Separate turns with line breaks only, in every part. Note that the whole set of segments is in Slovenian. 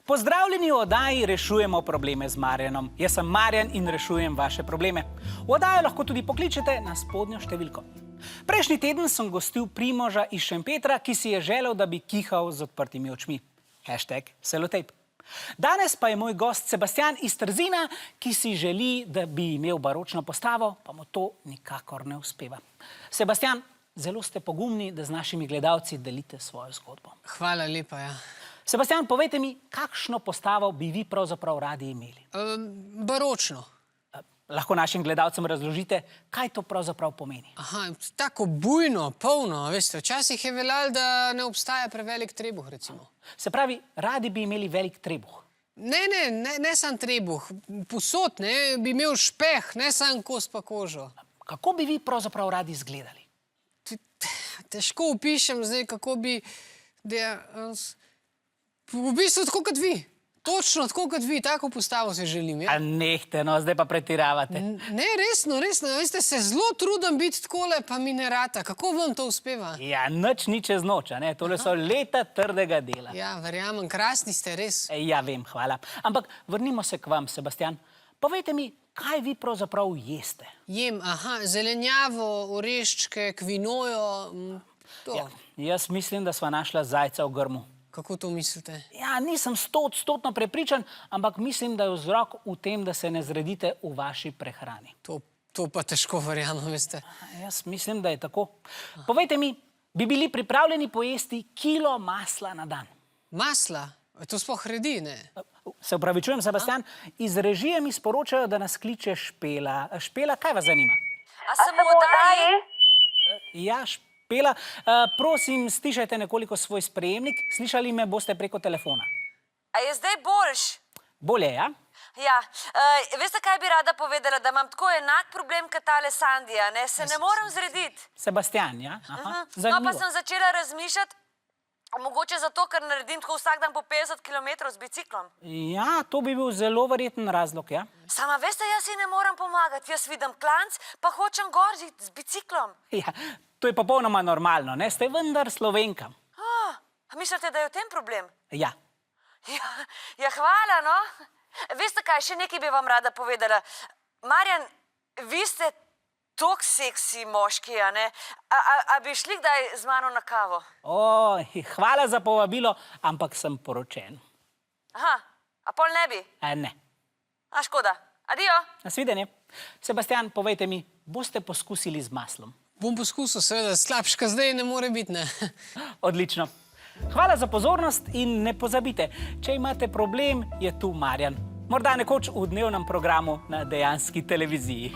Pozdravljeni v oddaji Rešujemo probleme z Marjanom. Jaz sem Marjan in rešujem vaše probleme. V oddajo lahko tudi pokličete na spodnjo številko. Prejšnji teden sem gostil Primoža iz Šempetra, ki si je želel, da bi kihal z odprtimi očmi. #selotejp. Danes pa je moj gost Sebastian iz Trzina, ki si želi, da bi imel baročno postavo, pa mu to nikakor ne uspeva. Sebastian, zelo ste pogumni, da z našimi gledalci delite svojo zgodbo.
Hvala lepa, ja.
Sebastian, povejte mi, kakšno postavo bi vi pravzaprav radi imeli?
Baročno.
Lahko našim gledalcem razložite, kaj to pravzaprav pomeni?
Aha, tako bujno, polno, veste. Včasih je veljalo, da ne obstaja prevelik trebuh, recimo.
Se pravi, radi bi imeli velik trebuh.
Ne sam trebuh. Posod, ne, bi imel špeh, ne sam kost pa kožo.
Kako bi vi pravzaprav radi izgledali?
Težko opišem zdaj, kako bi... V bistvu tako kot vi. Točno tako kot vi, tako postavo si želim. Ja?
A nehte, no, zdaj pa pretiravate.
Ne, resno. Veste, se zelo trudim biti takole, pa mi ne rata. Kako vam to uspeva?
Ja, nič ni čez noč, a ne? Tole so leta trdega dela.
Ja, verjamem, krasni ste, res.
Ja, vem, hvala. Ampak vrnimo se k vam, Sebastian. Povejte mi, kaj vi pravzaprav jeste?
Jem, zelenjavo, oreščke, kvinojo, to.
Ja, jaz mislim, da sva našla zajca v grmu.
Kako to mislite?
Ja, nisem 100% prepričan, ampak mislim, da je vzrok v tem, da se ne zredite v vaši prehrani.
To pa težko verjamem, veste.
Jaz mislim, da je tako. Povejte mi, bi bili pripravljeni pojesti kilo masla na dan?
Masla? To sploh redi, ne?
Se opravičujem, Sebastian, iz režije mi sporočajo, da nas kliče Špela. Špela, kaj vas zanima?
A sem v oddaji?
Ja, Špela, prosim, stišajte nekoliko svoj sprejemnik. Slišali me boste preko telefona.
A je zdaj boljš?
Bolje, ja?
Ja, veste, kaj bi rada povedala? Da imam tako enak problem kot tale Sandija, ne? Se ne morem zrediti.
Sebastian, ja? Aha,
No,
zanimivo.
pa sem začela razmišljati, mogoče zato, ker naredim tako vsak dan po 50 km z biciklom.
Ja, to bi bil zelo verjeten razlog, ja?
Sama veste, jaz si ne morem pomagati. Jaz vidim klanc, pa hočem gor z biciklom.
Ja, to je popolnoma normalno, ne? Ste vendar Slovenka.
A mislite, da je v tem problem?
Ja.
Ja, hvala, no. Veste kaj, še nekaj bi vam rada povedala. Marjan, vi ste tok seksi moški, a ne? A bi šli kdaj z mano na kavo?
Hvala za povabilo, ampak sem poročen.
Aha, a pol ne bi?
Ne.
A škoda. Adijo.
Nasvidenje. Sebastian, povejte mi, boste poskusili z maslom?
Bom poskusil, seveda, slabška zdaj ne more biti, ne?
Odlično. Hvala za pozornost in ne pozabite, če imate problem, je tu Marjan. Morda nekoč v dnevnem programu na Dejanski televiziji.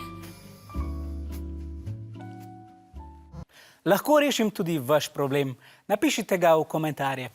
Lahko rešim tudi vaš problem. Napišite ga v komentarje.